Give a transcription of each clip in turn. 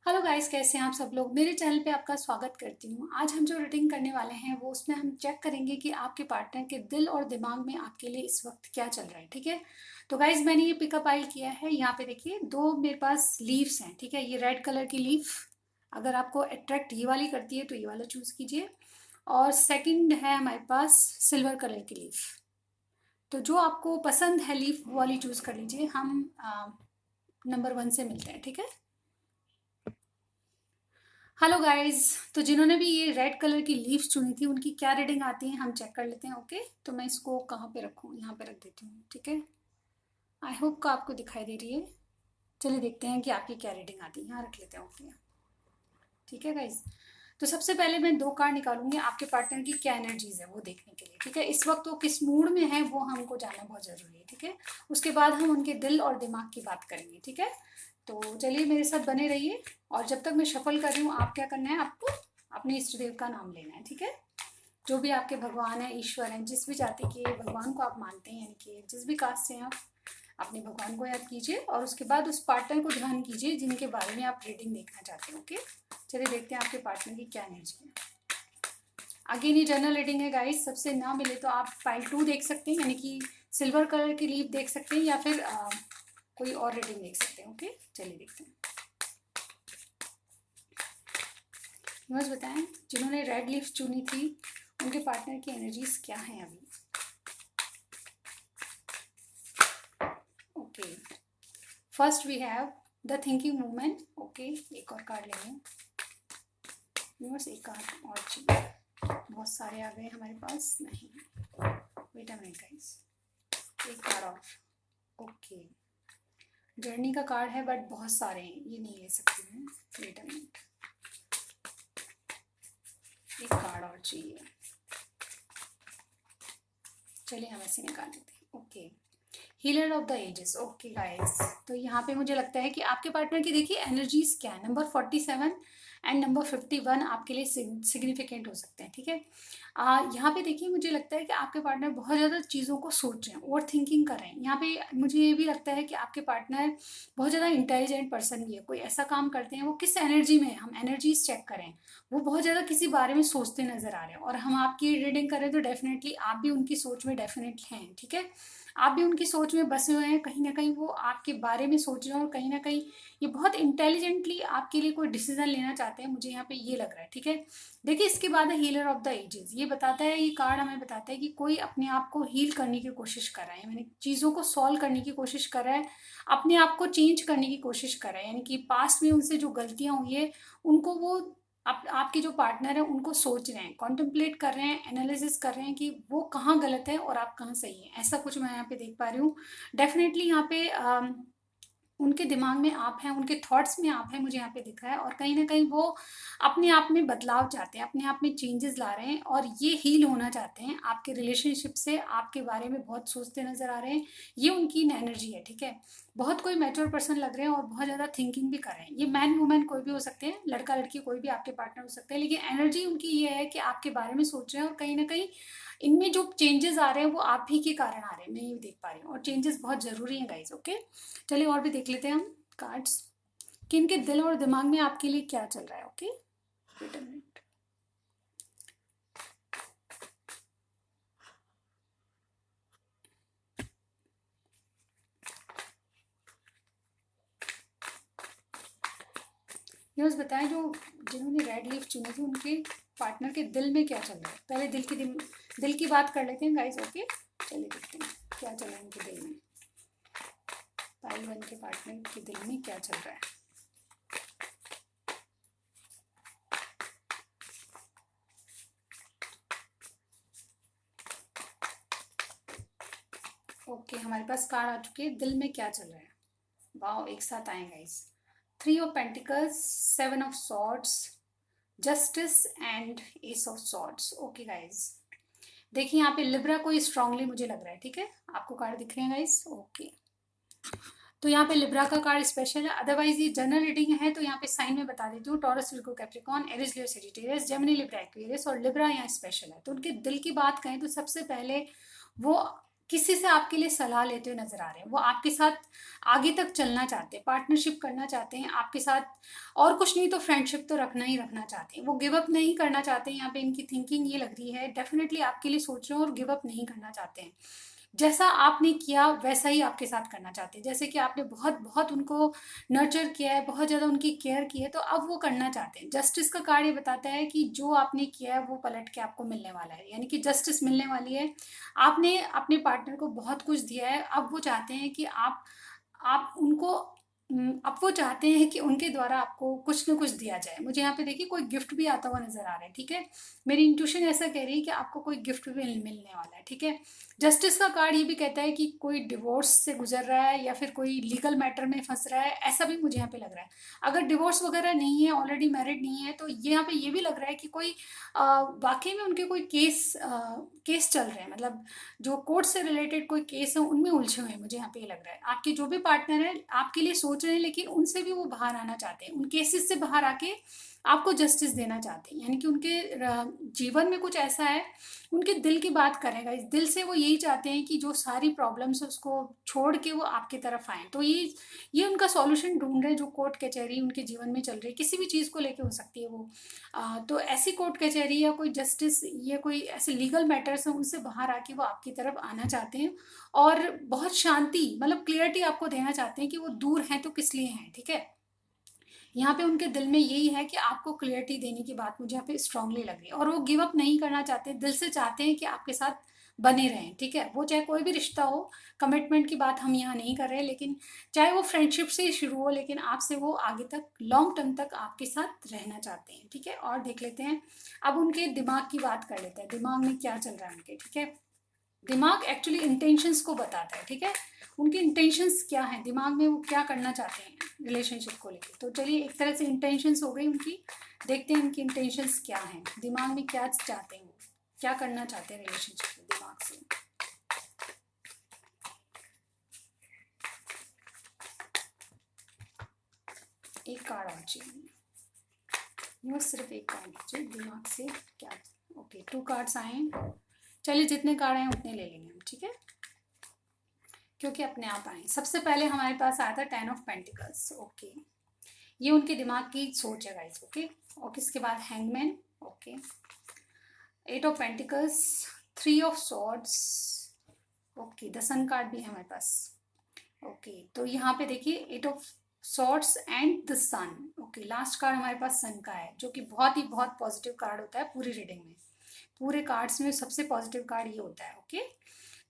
Hello guys, कैसे हैं आप सब लोग। मेरे चैनल पे आपका स्वागत करती हूँ। आज हम जो रीडिंग करने वाले हैं वो उसमें हम चेक करेंगे कि आपके पार्टनर के दिल और दिमाग में आपके लिए इस वक्त क्या चल रहा है। ठीक है, तो गाइस मैंने ये पिकअप आइल किया है। यहाँ पे देखिए दो मेरे पास लीव्स हैं। ठीक है, ये रेड कलर की लीफ अगर आपको अट्रैक्ट ये वाली करती है तो ये वाला चूज कीजिए। और सेकंड है हमारे पास सिल्वर कलर की लीफ। तो जो आपको पसंद है लीफ वो वाली चूज कर लीजिए। हम नंबर 1 से मिलते हैं। ठीक है, हेलो गाइस। तो जिन्होंने भी ये रेड कलर की लीव्स चुनी थी उनकी क्या रीडिंग आती है हम चेक कर लेते हैं। ओके, तो मैं इसको कहाँ पे रखूँ, यहाँ पे रख देती हूँ। ठीक है, आई होप का आपको दिखाई दे रही है। चलिए देखते हैं कि आपकी क्या रीडिंग आती है। यहाँ रख लेते हैं। ओके, ठीक है गाइस। तो सबसे पहले मैं दो कार्ड निकालूंगी आपके पार्टनर की क्या एनर्जीज है वो देखने के लिए। ठीक है, इस वक्त वो किस मूड में है वो हमको जानना बहुत जरूरी है। ठीक है, उसके बाद हम उनके दिल और दिमाग की बात करेंगे। ठीक है, तो चलिए मेरे साथ बने रहिए। और जब तक मैं शफल कर रही हूँ आप क्या करना है, आपको अपने इष्ट देव का नाम लेना है। ठीक है, जो भी आपके भगवान है, ईश्वर हैं, जिस भी जाति के भगवान को आप मानते हैं, यानी कि जिस भी कास्ट से हैं आप, अपने भगवान को याद कीजिए और उसके बाद उस पार्टनर को ध्यान कीजिए जिनके बारे में आप रीडिंग देखना चाहते हैं। ओके, चलिए देखते हैं आपके पार्टनर की क्या एनर्जी है। अगेन ये जनरल रीडिंग है गाइस। सबसे ना मिले तो आप फाइल 2 देख सकते हैं, यानी कि सिल्वर कलर की लीफ देख सकते हैं, या फिर कोई और रीडिंग देख सकते हैं। ओके, चलिए देखते हैं। बस बताएं जिन्होंने रेड लीफ चुनी थी उनके पार्टनर की एनर्जीज क्या हैं अभी। Okay, first we have the thinking women. Okay, एक और कार्ड लेंगे। बस एक कार्ड और चाहिए, बहुत सारे आ गए हमारे पास। नहीं, वेट अ मिनट गाइस, एक कार्ड और। ओके, जर्नी का कार्ड है बट बहुत सारे हैं, ये नहीं ले सकती हूँ। वेट अ मिनट, एक कार्ड और चाहिए। चलिए हम ऐसे निकाल लेते हैं। Okay, healer of the ages. Okay guys, तो यहाँ पे मुझे लगता है कि आपके पार्टनर की देखिए एनर्जीज क्या है। नंबर 47 एंड नंबर 51 आपके लिए सिग्निफिकेंट हो सकते हैं। ठीक है, यहाँ पे देखिए मुझे लगता है कि आपके पार्टनर बहुत ज़्यादा चीज़ों को सोच रहे हैं, ओवर थिंकिंग कर रहे हैं। यहाँ पे मुझे ये भी लगता है कि आपके पार्टनर बहुत ज़्यादा इंटेलिजेंट पर्सन भी है। कोई ऐसा काम करते हैं, वो किस एनर्जी में है, हम एनर्जीज चेक करें। वो बहुत ज़्यादा किसी बारे में सोचते नजर आ रहे हैं और हम आपकी रीडिंग करें तो डेफिनेटली आप भी उनकी सोच में डेफिनेटली हैं। ठीक है, आप भी उनकी सोच में बसे हुए हैं। कहीं ना कहीं वो आपके बारे में सोच रहे हैं और कहीं ना कहीं ये बहुत इंटेलिजेंटली आपके लिए कोई डिसीजन लेना चाहते हैं। मुझे यहाँ पे ये लग रहा है। ठीक है, देखिए इसके बाद है हीलर ऑफ द एजेस। ये बताता है, ये कार्ड हमें बताता है कि कोई अपने आप को हील करने की कोशिश कर रहा है, यानी चीज़ों को सॉल्व करने की कोशिश कर रहा है, अपने आप को चेंज करने की कोशिश कर रहा है। यानी कि पास्ट में उनसे जो गलतियां हुई है उनको वो आपके जो पार्टनर है उनको सोच रहे हैं, कॉन्टेम्पलेट कर रहे हैं, एनालिसिस कर रहे हैं कि वो कहाँ गलत है और आप कहाँ सही है। ऐसा कुछ मैं यहाँ पे देख पा रही हूँ। डेफिनेटली यहाँ पे उनके दिमाग में आप हैं, उनके थॉट्स में आप हैं, मुझे यहाँ पे दिख रहा है। और कहीं ना कहीं वो अपने आप में बदलाव चाहते हैं, अपने आप में चेंजेस ला रहे हैं और ये हील होना चाहते हैं आपके रिलेशनशिप से। आपके बारे में बहुत सोचते नजर आ रहे हैं, ये उनकी एनर्जी है। ठीक है, बहुत कोई मैच्योर पर्सन लग रहे हैं और बहुत ज़्यादा थिंकिंग भी कर रहे हैं। ये मैन वुमेन कोई भी हो सकते हैं, लड़का लड़की कोई भी आपके पार्टनर हो सकते हैं, लेकिन एनर्जी उनकी ये है कि आपके बारे में सोच रहे हैं और कहीं ना कहीं इनमें जो चेंजेस आ रहे हैं वो आप ही के कारण आ रहे हैं। मैं ये देख पा रही हूँ और चेंजेस बहुत ज़रूरी हैं गाइज। ओके, चलिए और भी देख लेते हैं हम कार्ड्स कि इनके दिल और दिमाग में आपके लिए क्या चल रहा है। Okay, wait a minute. ये बस बताएं जो जिन्होंने रेड लीफ चुनी थी उनके पार्टनर के दिल में क्या चल रहा है। पहले दिल की बात कर लेते हैं गाइज। ओके, चलिए देखते हैं क्या चल रहा है उनके दिल में। पाइल 1 के पार्टनर के दिल में क्या चल रहा है। ओके, हमारे पास कार्ड आ चुके हैं, दिल में क्या चल रहा है। वाओ, एक साथ आए guys. 3 of pentacles, 7 of swords, justice and S of swords. Okay guys, देखिए यहाँ पे लिब्रा को स्ट्रांगली मुझे लग रहा है। ठीक है, आपको कार्ड दिख रहे हैं गाइस। ओके, तो यहाँ पे लिब्रा का कार्ड स्पेशल है। अदरवाइज ये जनरल रीडिंग है तो यहाँ पे साइन में बता देती हूँ, टॉरस, विर्गो, कैप्रिकॉर्न, एरीज, लियो, सजिटेरियस, जेमिनी, लिब्रा, एक्वेरियस और लिब्रा यहाँ स्पेशल है। तो उनके दिल की बात करें तो सबसे पहले वो किसी से आपके लिए सलाह लेते हुए नजर आ रहे हैं। वो आपके साथ आगे तक चलना चाहते हैं, पार्टनरशिप करना चाहते हैं आपके साथ, और कुछ नहीं तो फ्रेंडशिप तो रखना ही रखना चाहते हैं। वो गिव अप नहीं करना चाहते हैं। यहाँ पे इनकी थिंकिंग ये लग रही है, डेफिनेटली आपके लिए सोच रहे हैं और गिव अप नहीं करना चाहते हैं। जैसा आपने किया वैसा ही आपके साथ करना चाहते हैं। जैसे कि आपने बहुत बहुत उनको नर्चर किया है, बहुत ज़्यादा उनकी केयर की है, तो अब वो करना चाहते हैं। जस्टिस का कार्ड ये बताता है कि जो आपने किया है वो पलट के आपको मिलने वाला है, यानी कि जस्टिस मिलने वाली है। आपने अपने पार्टनर को बहुत कुछ दिया है, अब वो चाहते हैं कि आप उनको अब वो चाहते हैं कि उनके द्वारा आपको कुछ ना कुछ दिया जाए। मुझे यहाँ पे देखिए कोई गिफ्ट भी आता हुआ नजर आ रहा है, ठीक है। मेरी इंट्यूशन ऐसा कह रही है कि आपको कोई गिफ्ट भी मिलने वाला है, ठीक है। जस्टिस का कार्ड ये भी कहता है कि कोई डिवोर्स से गुजर रहा है या फिर कोई लीगल मैटर में फंस रहा है, ऐसा भी मुझे यहाँ पे लग रहा है। अगर डिवोर्स वगैरह नहीं है, ऑलरेडी मैरिड नहीं है, तो ये यहाँ पे ये भी लग रहा है कि कोई वाकई में उनके कोई केस चल रहे हैं, मतलब जो कोर्ट से रिलेटेड कोई केस है उनमें उलझे हुए हैं। मुझे यहाँ पे ये लग रहा है आपके जो भी पार्टनर है आपके लिए सोच रहे हैं, लेकिन उनसे भी वो बाहर आना चाहते हैं, उन केसेस से बाहर आके आपको जस्टिस देना चाहते हैं। यानी कि उनके जीवन में कुछ ऐसा है, उनके दिल की बात करेगा, इस दिल से वो यही चाहते हैं कि जो सारी प्रॉब्लम्स है उसको छोड़ के वो आपकी तरफ आए। तो ये उनका सॉल्यूशन ढूंढ रहे हैं। जो कोर्ट कचहरी उनके जीवन में चल रही है, किसी भी चीज़ को लेके हो सकती है वो, तो ऐसी कोर्ट कचहरी या कोई जस्टिस या कोई ऐसे लीगल मैटर्स हैं, उनसे बाहर आके वो आपकी तरफ आना चाहते हैं और बहुत शांति, मतलब क्लियरिटी आपको देना चाहते हैं कि वो दूर हैं तो किस लिए हैं, ठीक है। यहाँ पे उनके दिल में यही है कि आपको क्लियरिटी देने की बात मुझे यहाँ पे स्ट्रांगली लग रही है, और वो गिव अप नहीं करना चाहते, दिल से चाहते हैं कि आपके साथ बने रहें, ठीक है। वो चाहे कोई भी रिश्ता हो, कमिटमेंट की बात हम यहाँ नहीं कर रहे हैं, लेकिन चाहे वो फ्रेंडशिप से ही शुरू हो, लेकिन आपसे वो आगे तक लॉन्ग टर्म तक आपके साथ रहना चाहते हैं, ठीक है। और देख लेते हैं अब उनके दिमाग की बात कर लेते हैं, दिमाग में क्या चल रहा है उनके, ठीक है। दिमाग एक्चुअली इंटेंशंस को बताता है, ठीक है। उनके इंटेंशंस क्या हैं, दिमाग में वो क्या करना चाहते हैं रिलेशनशिप को लेकर। तो चलिए, एक तरह से इंटेंशंस हो गई उनकी, देखते हैं उनकी इंटेंशंस क्या हैं, दिमाग में क्या चाहते हैं, वो क्या करना चाहते हैं रिलेशनशिप में दिमाग से। एक कार्ड और चाहिए, बस सिर्फ एक कार्ड चाहिए, दिमाग से क्या। ओके, 2 कार्ड्स आए हैं। चलिए, जितने कार्ड आए उतने ले लेंगे हम, ठीक है, क्योंकि अपने आप आए। सबसे पहले हमारे पास आया था 10 ऑफ पेंटिकल्स। ओके, ये उनके दिमाग की सोच है गाइस, ओके। और किसके बाद hangman, okay, 8 of pentacles, 3 of swords, okay, the sun card भी है हमारे पास। ओके, तो यहाँ पे देखिए 8 of swords and the sun. Okay, last card हमारे पास सन का है, जो कि बहुत पॉजिटिव कार्ड होता है पूरी रीडिंग में। पूरे कार्ड्स में सबसे पॉजिटिव कार्ड ये होता है, ओके।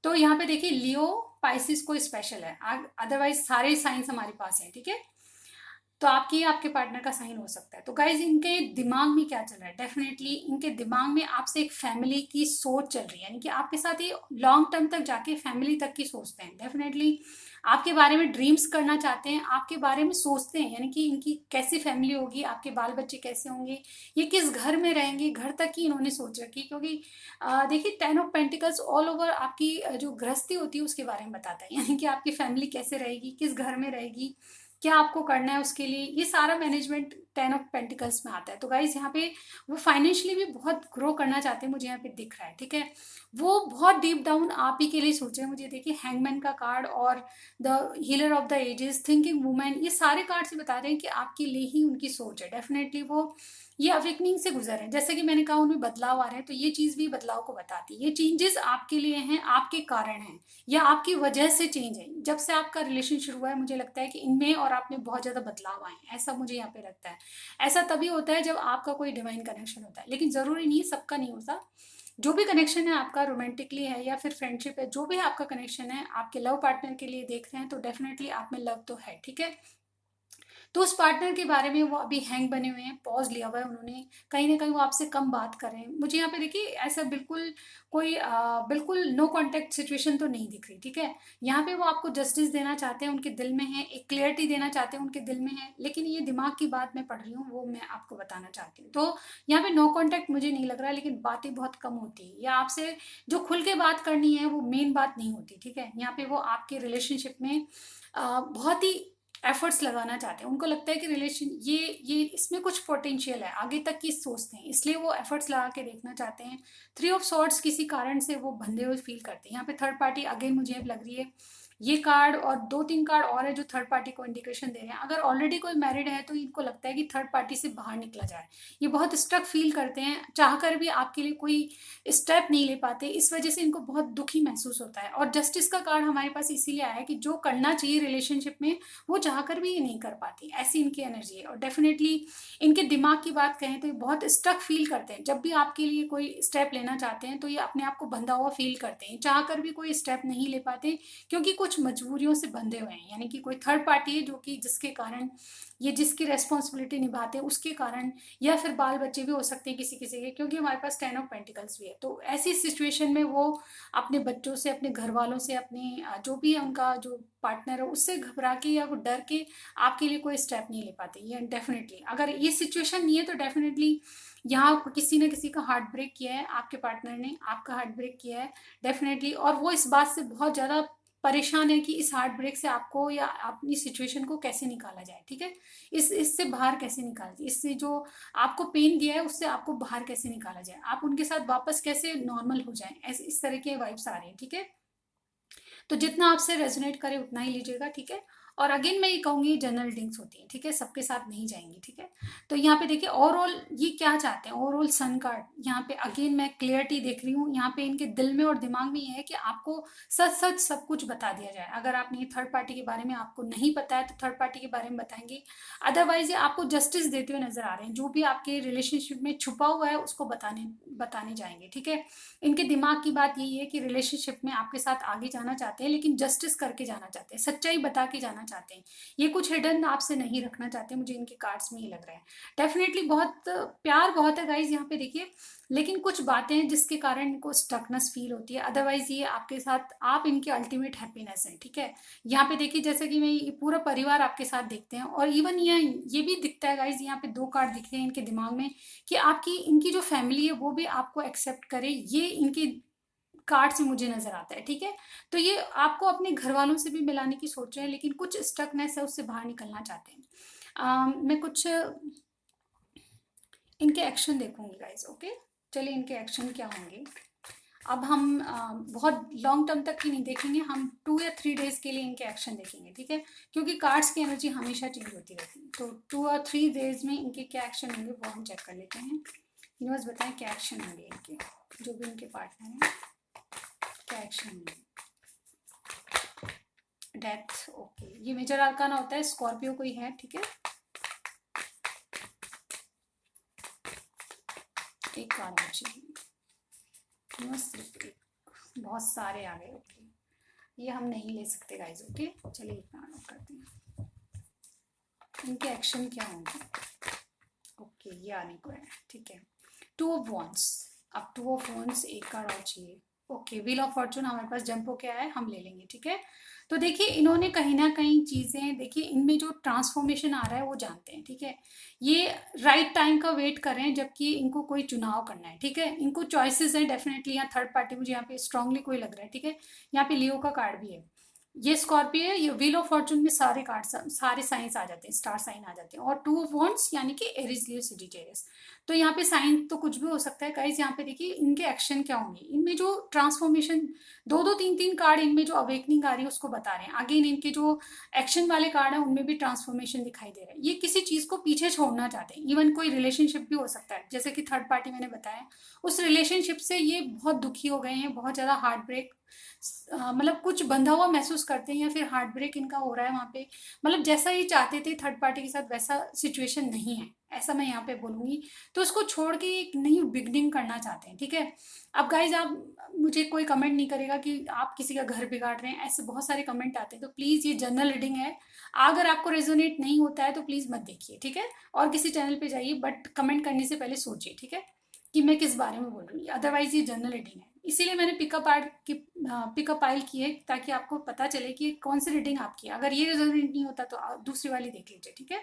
तो यहाँ पे देखिए लियो पाइसिस को स्पेशल है, अदरवाइज सारे साइंस हमारे पास हैं, ठीक है। तो आपके पार्टनर का साइन हो सकता है। तो गाइज, इनके दिमाग में क्या चल रहा है, डेफिनेटली इनके दिमाग में आपसे एक फैमिली की सोच चल रही है, यानी कि आपके साथ ये लॉन्ग टर्म तक जाके फैमिली तक की सोचते हैं। डेफिनेटली आपके बारे में ड्रीम्स करना चाहते हैं, आपके बारे में सोचते हैं, यानी कि इनकी कैसी फैमिली होगी, आपके बाल बच्चे कैसे होंगे, ये किस घर में रहेंगे, घर तक की इन्होंने सोच रखी। क्योंकि देखिए 10 ऑफ पेंटिकल्स ऑल ओवर आपकी जो गृहस्थी होती है उसके बारे में बताता है, यानी कि आपकी फैमिली कैसे रहेगी, किस घर में रहेगी, क्या आपको करना है उसके लिए, ये सारा मैनेजमेंट 10 ऑफ पेंटिकल्स में आता है। तो गाइज, यहाँ पे वो फाइनेंशियली भी बहुत ग्रो करना चाहते हैं, मुझे यहाँ पे दिख रहा है, ठीक है। वो बहुत डीप डाउन आप ही के लिए सोच रहे हैं। मुझे देखिए हैंगमैन का कार्ड और the healer of the ages, thinking women, ये सारे कार्ड से बता रहे हैं कि आपके लिए ही उनकी सोच है। डेफिनेटली वो ये अवेकनिंग से गुजर रहे हैं, जैसे कि मैंने कहा उनमें बदलाव आ रहे हैं, तो ये चीज़ भी बदलाव को बताती है। ये चेंजेस आपके लिए हैं, आपके कारण हैं, या आपकी वजह से चेंज है। जब से आपका रिलेशन शुरू हुआ है, मुझे लगता है कि इनमें और आप में बहुत ज़्यादा बदलाव आए हैं, ऐसा मुझे यहाँ पे लगता है। ऐसा तभी होता है जब आपका कोई डिवाइन कनेक्शन होता है, लेकिन ज़रूरी नहीं, सबका नहीं होता। जो भी कनेक्शन है आपका, रोमांटिकली है या फिर फ्रेंडशिप है, जो भी आपका कनेक्शन है, आपके लव पार्टनर के लिए देख रहे हैं, तो डेफिनेटली आप में लव तो है, ठीक है। तो उस पार्टनर के बारे में वो अभी हैंग बने हुए हैं, पॉज लिया हुआ है उन्होंने, कहीं ना कहीं वो आपसे कम बात कर रहे हैं। मुझे यहाँ पे देखिए ऐसा बिल्कुल कोई बिल्कुल नो कांटेक्ट सिचुएशन तो नहीं दिख रही, ठीक है। यहाँ पे वो आपको जस्टिस देना चाहते हैं, उनके दिल में है, एक क्लियरिटी देना चाहते हैं, उनके दिल में है, लेकिन ये दिमाग की बात मैं पढ़ रही हूँ, वो मैं आपको बताना चाहती हूँ। तो यहाँ पे नो कॉन्टैक्ट मुझे नहीं लग रहा है, लेकिन बातें बहुत कम होती है, या आपसे जो खुल के बात करनी है वो मेन बात नहीं होती, ठीक है। यहाँ पे वो आपके रिलेशनशिप में बहुत ही एफर्ट्स लगाना चाहते हैं, उनको लगता है कि रिलेशन ये इसमें कुछ पोटेंशियल है, आगे तक की सोचते हैं, इसलिए वो एफर्ट्स लगा के देखना चाहते हैं। 3 ऑफ सॉर्ड्स किसी कारण से वो बंधे हुए फील करते हैं। यहाँ पे थर्ड पार्टी अगेन मुझे अब लग रही है, ये कार्ड और 2-3 कार्ड और है जो थर्ड पार्टी को इंडिकेशन दे रहे हैं। अगर ऑलरेडी कोई मैरिड है तो इनको लगता है कि थर्ड पार्टी से बाहर निकला जाए, ये बहुत स्टक फील करते हैं, चाहकर भी आपके लिए कोई स्टेप नहीं ले पाते, इस वजह से इनको बहुत दुखी महसूस होता है। और जस्टिस का कार्ड हमारे पास इसीलिए आया है कि जो करना चाहिए रिलेशनशिप में वो चाहकर भी ये नहीं कर पाती, ऐसी इनकी एनर्जी है। और डेफिनेटली इनके दिमाग की बात कहें तो ये बहुत स्टक फील करते हैं, जब भी आपके लिए कोई स्टेप लेना चाहते हैं तो ये अपने आप को बंधा हुआ फील करते हैं, चाहकर भी कोई स्टेप नहीं ले पाते क्योंकि कुछ मजबूरियों से बंधे हुए हैं। यानी कि कोई थर्ड पार्टी है जो कि जिसके कारण ये जिसकी रेस्पॉन्सिबिलिटी निभाते हैं उसके कारण, या फिर बाल बच्चे भी हो सकते हैं किसी किसी के, क्योंकि हमारे पास 10 ऑफ पेंटिकल्स भी है। तो ऐसी सिचुएशन में वो अपने बच्चों से, अपने घर वालों से, अपने जो भी है उनका जो पार्टनर है उससे घबरा के या वो डर के आपके लिए कोई स्टेप नहीं ले पाते। ये डेफिनेटली अगर ये सिचुएशन नहीं है तो डेफिनेटली यहाँ किसी न किसी का हार्ट ब्रेक किया है, आपके पार्टनर ने आपका हार्ट ब्रेक किया है डेफिनेटली। और वो इस बात से बहुत ज़्यादा परेशान है कि इस हार्ट ब्रेक से आपको या अपनी सिचुएशन को कैसे निकाला जाए, ठीक है, इससे बाहर कैसे निकाला जाए, इससे जो आपको पेन दिया है उससे आपको बाहर कैसे निकाला जाए, आप उनके साथ वापस कैसे नॉर्मल हो जाए, ऐसे इस तरह के वाइब्स आ रहे हैं, ठीक है। तो जितना आपसे रेजोनेट करे उतना ही लीजिएगा, ठीक है। और अगेन मैं ये कहूंगी जनरल रीडिंग्स होती है, ठीक है, सबके साथ नहीं जाएंगी, ठीक है। तो यहाँ पे देखिए ओवरऑल ये क्या चाहते हैं, ओवरऑल सन कार्ड यहाँ पे अगेन मैं क्लियरिटी देख रही हूँ। यहाँ पे इनके दिल में और दिमाग में ये है कि आपको सच सच सब कुछ बता दिया जाए। अगर आपने थर्ड पार्टी के बारे में आपको नहीं पता है तो थर्ड पार्टी के बारे में बताएंगे, अदरवाइज ये आपको जस्टिस देते हुए नजर आ रहे हैं। जो भी आपके रिलेशनशिप में छुपा हुआ है उसको बताने बताने जाएंगे, ठीक है। इनके दिमाग की बात यही है कि रिलेशनशिप में आपके साथ आगे जाना चाहते हैं, लेकिन जस्टिस करके जाना चाहते हैं, सच्चाई बता के जाना चाहते हैं। ये कुछ हिडन आपसे नहीं रखना चाहते, मुझे इनके कार्ड्स में ही लग रहा है। डेफिनेटली बहुत प्यार बहुत है गाइज यहाँ पे देखिए, लेकिन कुछ बातें हैं जिसके कारण इनको स्टकनेस फील होती है। अदरवाइज ये आपके साथ, आप इनके अल्टीमेट हैप्पीनेस है, ठीक है। यहाँ पे देखिए जैसे कि मैं ये पूरा परिवार आपके साथ देखते हैं, और इवन ये भी दिखता है गाइज, यहाँ पे 2 कार्ड दिख रहे हैं इनके दिमाग में कि आपकी इनकी जो फैमिली है वो भी आपको एक्सेप्ट करे, ये इनके कार्ड से मुझे नजर आता है, ठीक है। तो ये आपको अपने घर वालों से भी मिलाने की सोच रहे हैं, लेकिन कुछ स्टकनेस है उससे बाहर निकलना चाहते हैं। मैं कुछ इनके एक्शन देखूंगी गाइज, ओके। चलिए इनके एक्शन क्या होंगे। अब हम बहुत लॉन्ग टर्म तक की नहीं देखेंगे, हम 2 या 3 डेज के लिए इनके एक्शन देखेंगे, ठीक है, क्योंकि कार्ड्स की एनर्जी हमेशा चेंज होती रहती है। तो 2 और 3 डेज में इनके क्या एक्शन होंगे वो हम चेक कर लेते हैं। यूनिवर्स बताएं क्या एक्शन होंगे इनके, जो भी इनके पार्टनर हैं क्या एक्शन होंगे। डेथ, ओके, ये मेजर आर्काना होता है, स्कॉर्पियो कोई है, ठीक है। एक कार्ड चाहिए, सिर्फ एक, बहुत सारे आ गए, ओके, ये हम नहीं ले सकते गाइज, ओके। चलिए इतना नोट करते हैं, इनके एक्शन क्या होंगे। ओके ये आने को है, ठीक है। 2 ऑफ वॉन्ड्स, अब 2 ऑफ वॉन्ड्स एक कार्ड और चाहिए, ओके। व्हील ऑफ फॉर्चून हमारे पास जंप होके आया है, हम ले लेंगे, ठीक है। तो देखिए इन्होंने कहीं ना कहीं चीजें, देखिए इनमें जो ट्रांसफॉर्मेशन आ रहा है वो जानते हैं, ठीक है। ये राइट टाइम का वेट कर रहे हैं, जबकि इनको कोई चुनाव करना है, ठीक है, इनको चॉइसेस हैं डेफिनेटली। यहाँ थर्ड पार्टी मुझे यहाँ पे स्ट्रांगली कोई लग रहा है, ठीक है। यहाँ पे लियो का कार्ड भी है, ये स्कॉर्पियो है, ये व्हील ऑफ फॉर्चून में सारे कार्ड, सारे साइंस आ जाते हैं, स्टार साइन आ जाते हैं। और 2 ऑफ वॉन्ड्स यानी कि एरिस लियो सजिटेरियस, तो यहाँ पे साइन तो कुछ भी हो सकता है गाइज। यहाँ पे देखिए इनके एक्शन क्या होंगे, इनमें जो ट्रांसफॉर्मेशन, 2-2 3-3 कार्ड इनमें जो अवेकनिंग आ रही है उसको बता रहे हैं। अगेन इनके जो एक्शन वाले कार्ड है उनमें भी ट्रांसफॉर्मेशन दिखाई दे रहा है, ये किसी चीज को पीछे छोड़ना चाहते हैं। इवन कोई रिलेशनशिप भी हो सकता है, जैसे कि थर्ड पार्टी मैंने बताया, उस रिलेशनशिप से ये बहुत दुखी हो गए हैं, बहुत ज्यादा हार्ट ब्रेक, मतलब कुछ बंधा हुआ महसूस करते हैं, या फिर हार्ट ब्रेक इनका हो रहा है वहाँ पे। मतलब जैसा ये चाहते थे थर्ड पार्टी के साथ वैसा सिचुएशन नहीं है, ऐसा मैं यहाँ पे बोलूंगी। तो उसको छोड़ के एक नई बिगनिंग करना चाहते हैं, ठीक है। अब गाइज आप, मुझे कोई कमेंट नहीं करेगा कि आप किसी का घर बिगाड़ रहे हैं, ऐसे बहुत सारे कमेंट आते हैं। तो प्लीज़ ये जनरल रीडिंग है, अगर आपको रेजोनेट नहीं होता है तो प्लीज़ मत देखिए, ठीक है। और किसी चैनल पे जाइए, बट कमेंट करने से पहले सोचिए, ठीक है, कि मैं किस बारे में बोल रही हूँ। अदरवाइज ये जनरल रीडिंग है, इसीलिए मैंने पिकअप आइल की है, ताकि आपको पता चले कि कौन सी रीडिंग आपकी है। अगर ये रेजोनेट नहीं होता तो आप दूसरी वाली देख लीजिए, ठीक है।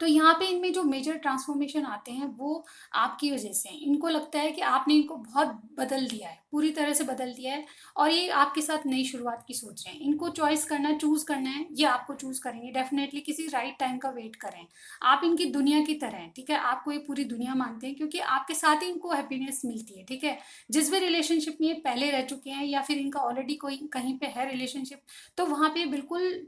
तो यहाँ पे इनमें जो मेजर ट्रांसफॉर्मेशन आते हैं वो आपकी वजह से हैं। इनको लगता है कि आपने इनको बहुत बदल दिया है, पूरी तरह से बदल दिया है, और ये आपके साथ नई शुरुआत की सोच रहे हैं। इनको चॉइस करना, चूज करना है, ये आपको चूज करेंगे डेफिनेटली। किसी राइट टाइम का वेट करें। आप इनकी दुनिया की तरह हैं, ठीक है, आपको ये पूरी दुनिया मानते हैं, क्योंकि आपके साथ ही इनको हैप्पीनेस मिलती है, ठीक है। जिस भी रिलेशनशिप में ये पहले रह चुके हैं या फिर इनका ऑलरेडी कोई कहीं पे है रिलेशनशिप, तो वहाँ पे बिल्कुल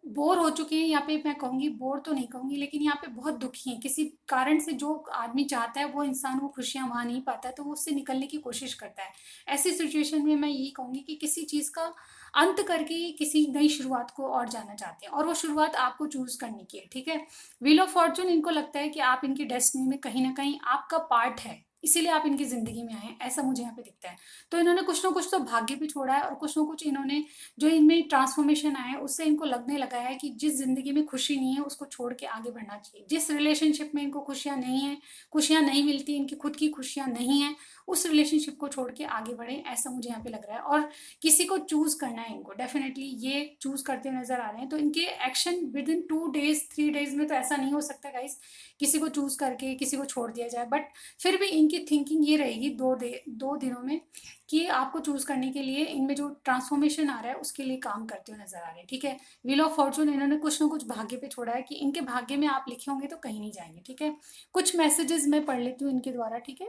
बोर हो चुके हैं। यहाँ पे मैं कहूँगी, बोर तो नहीं कहूँगी, लेकिन यहाँ पे बहुत दुखी हैं किसी कारण से। जो आदमी चाहता है वो इंसान वो खुशियाँ वहाँ नहीं पाता है, तो वो उससे निकलने की कोशिश करता है। ऐसी सिचुएशन में मैं यही कहूँगी कि किसी चीज़ का अंत करके ये किसी नई शुरुआत को और जाना चाहते हैं, और वो शुरुआत आपको चूज करने की है, ठीक है। व्हील ऑफ फॉर्चून, इनको लगता है कि आप इनकी डेस्टिनी में कहीं ना कहीं आपका पार्ट है, इसीलिए आप इनकी जिंदगी में आए हैं, ऐसा मुझे यहाँ पे दिखता है। तो इन्होंने कुछ ना कुछ तो भाग्य भी छोड़ा है, और कुछ ना कुछ इन्होंने जो इनमें ट्रांसफॉर्मेशन आया है उससे इनको लगने लगा है कि जिस जिंदगी में खुशी नहीं है उसको छोड़ के आगे बढ़ना चाहिए। जिस रिलेशनशिप में इनको खुशियां नहीं है, खुशियां नहीं मिलती, इनकी खुद की खुशियां नहीं है, उस रिलेशनशिप को छोड़ के आगे बढ़े, ऐसा मुझे यहाँ पे लग रहा है। और किसी को चूज करना है इनको, डेफिनेटली ये चूज करते हुए नजर आ रहे हैं। तो इनके action with in 2 days 3 days में तो ऐसा नहीं हो सकता गाइस, किसी को चूज करके किसी को छोड़ दिया जाए। बट फिर भी इनकी थिंकिंग ये रहेगी 2 दिनों में, कि आपको चूज करने के लिए इनमें जो ट्रांसफॉर्मेशन आ रहा है उसके लिए काम करते हुए नजर आ रहे हैं, ठीक है। व्हील ऑफ फॉर्चून, इन्होंने कुछ ना कुछ भाग्य पे छोड़ा है कि इनके भाग्य में आप लिखे होंगे तो कहीं नहीं जाएंगे, ठीक है। कुछ मैसेजेस मैं पढ़ लेती हूँ इनके द्वारा, ठीक है।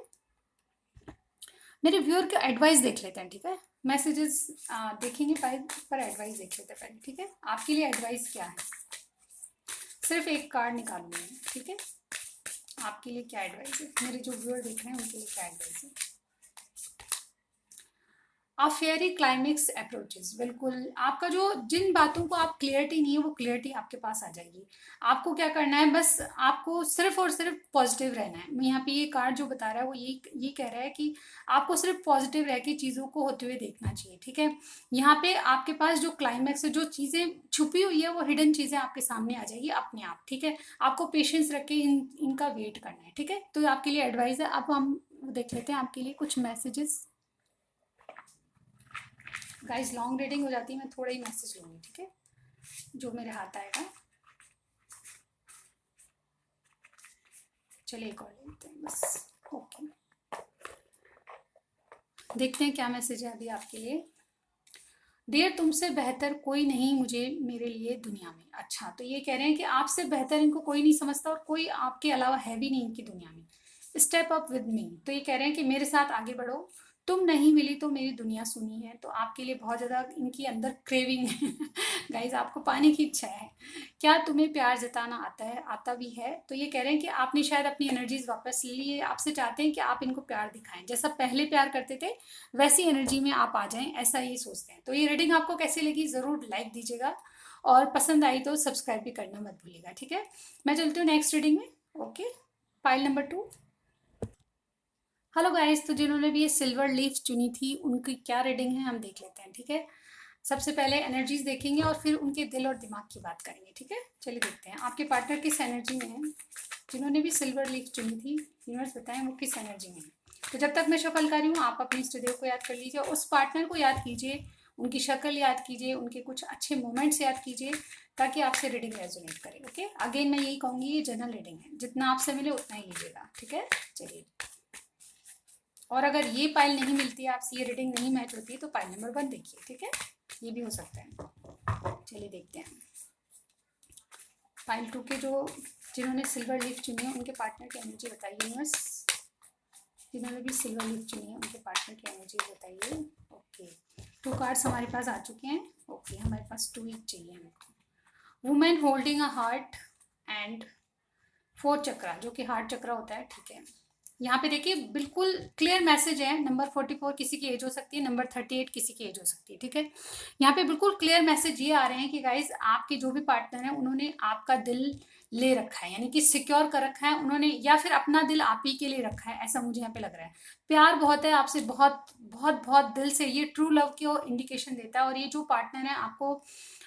मेरे व्यूअर का एडवाइस देख लेते हैं, ठीक है। मैसेजेस देखेंगे पर एडवाइस देख लेते हैं पहले, ठीक है। आपके लिए एडवाइस क्या है, सिर्फ एक कार्ड निकालूंगी मैं, ठीक है। आपके लिए क्या एडवाइस है, मेरे जो व्यूअर देख रहे हैं उनके लिए क्या एडवाइस है। आ फेयरी क्लाइमेक्स अप्रोचेस, बिल्कुल आपका जो जिन बातों को आप क्लियरिटी नहीं है वो क्लियरिटी आपके पास आ जाएगी। आपको क्या करना है, बस आपको सिर्फ और सिर्फ पॉजिटिव रहना है। मैं यहाँ पे ये कार्ड जो बता रहा है वो ये कह रहा है कि आपको सिर्फ पॉजिटिव रह के चीज़ों को होते हुए देखना चाहिए, ठीक है। यहाँ पे आपके पास जो क्लाइमैक्स है, जो चीज़ें छुपी हुई है, वो हिडन चीज़ें आपके सामने आ जाएगी अपने आप, ठीक है। आपको पेशेंस रख के इनका वेट करना है, ठीक है। तो आपके लिए एडवाइस है। अब हम देख लेते हैं आपके लिए कुछ मैसेजेस। गाइस लॉन्ग रीडिंग हो जाती है, मैं थोड़ा ही मैसेज लूंगी, ठीक है, जो मेरे हाथ आएगा। चलिए एक और लेते हैं बस, ओके। देखते हैं क्या मैसेज है अभी आपके लिए। डियर, तुमसे बेहतर कोई नहीं मुझे मेरे लिए दुनिया में। अच्छा, तो ये कह रहे हैं कि आपसे बेहतर इनको कोई नहीं समझता, और कोई आपके अलावा है भी नहीं इनकी दुनिया में। स्टेप अप विद मी, तो ये कह रहे हैं कि मेरे साथ आगे बढ़ो। तुम नहीं मिली तो मेरी दुनिया सुनी है, तो आपके लिए बहुत ज़्यादा इनकी अंदर क्रेविंग है। गाइज आपको पाने की इच्छा है। क्या तुम्हें प्यार जताना आता है, आता भी है। तो ये कह रहे हैं कि आपने शायद अपनी एनर्जीज वापस ले ली है, आपसे चाहते हैं कि आप इनको प्यार दिखाएं, जैसा पहले प्यार करते थे वैसी एनर्जी में आप आ जाएं, ऐसा ये सोचते हैं। तो ये रीडिंग आपको कैसी लगी ज़रूर लाइक दीजिएगा, और पसंद आई तो सब्सक्राइब भी करना मत भूलिएगा, ठीक है। मैं चलती हूँ नेक्स्ट रीडिंग में, okay. Pile number 2। Hello guys, तो जिन्होंने भी ये सिल्वर लीफ चुनी थी उनकी क्या रीडिंग है हम देख लेते हैं, ठीक है। सबसे पहले एनर्जीज देखेंगे और फिर उनके दिल और दिमाग की बात करेंगे, ठीक है। चलिए देखते हैं आपके पार्टनर किस एनर्जी में है। जिन्होंने भी सिल्वर लीफ चुनी थी, यूनिवर्स बताएं वो किस एनर्जी में है। तो जब तक मैं शफल कर रही हूँ, आप अपने इष्ट देव को याद कर लीजिए, उस पार्टनर को याद कीजिए, उनकी शक्ल याद कीजिए, उनके कुछ अच्छे मोमेंट्स याद कीजिए, ताकि आपसे रीडिंग रेजोनेट करे, ओके। अगेन मैं यही कहूँगी, ये जनरल रीडिंग है, जितना आपसे मिले उतना ही लीजिएगा, ठीक है। चलिए, और अगर ये पाइल नहीं मिलती है आपसे, ये रीडिंग नहीं मैच होती है, तो पाइल नंबर 1 देखिए, ठीक है। ये भी हो सकता है। चलिए देखते हैं पाइल 2 के जो जिन्होंने सिल्वर लीफ चुनी है उनके पार्टनर की एनर्जी बताइए यूनिवर्स। जिन्होंने भी सिल्वर लीफ चुनी है उनके पार्टनर की एनर्जी बताइए, ओके। 2 कार्ड्स हमारे पास आ चुके हैं, ओके। हमारे पास 2 ही चाहिए हमको। Women holding a heart and 4 चक्रा, जो कि हार्ट चक्रा होता है, ठीक है। यहाँ पे देखिए बिल्कुल क्लियर मैसेज है। नंबर 44 किसी की एज हो सकती है, नंबर 38 किसी की एज हो सकती है, ठीक है। यहाँ पे बिल्कुल क्लियर मैसेज ये आ रहे हैं कि गाइज आपके जो भी पार्टनर हैं उन्होंने आपका दिल ले रखा है, यानी कि सिक्योर कर रखा है उन्होंने, या फिर अपना दिल आप ही के लिए रखा है, ऐसा मुझे यहाँ पे लग रहा है। प्यार बहुत है आपसे, बहुत बहुत बहुत दिल से, ये ट्रू लव की इंडिकेशन देता है। और ये जो पार्टनर है आपको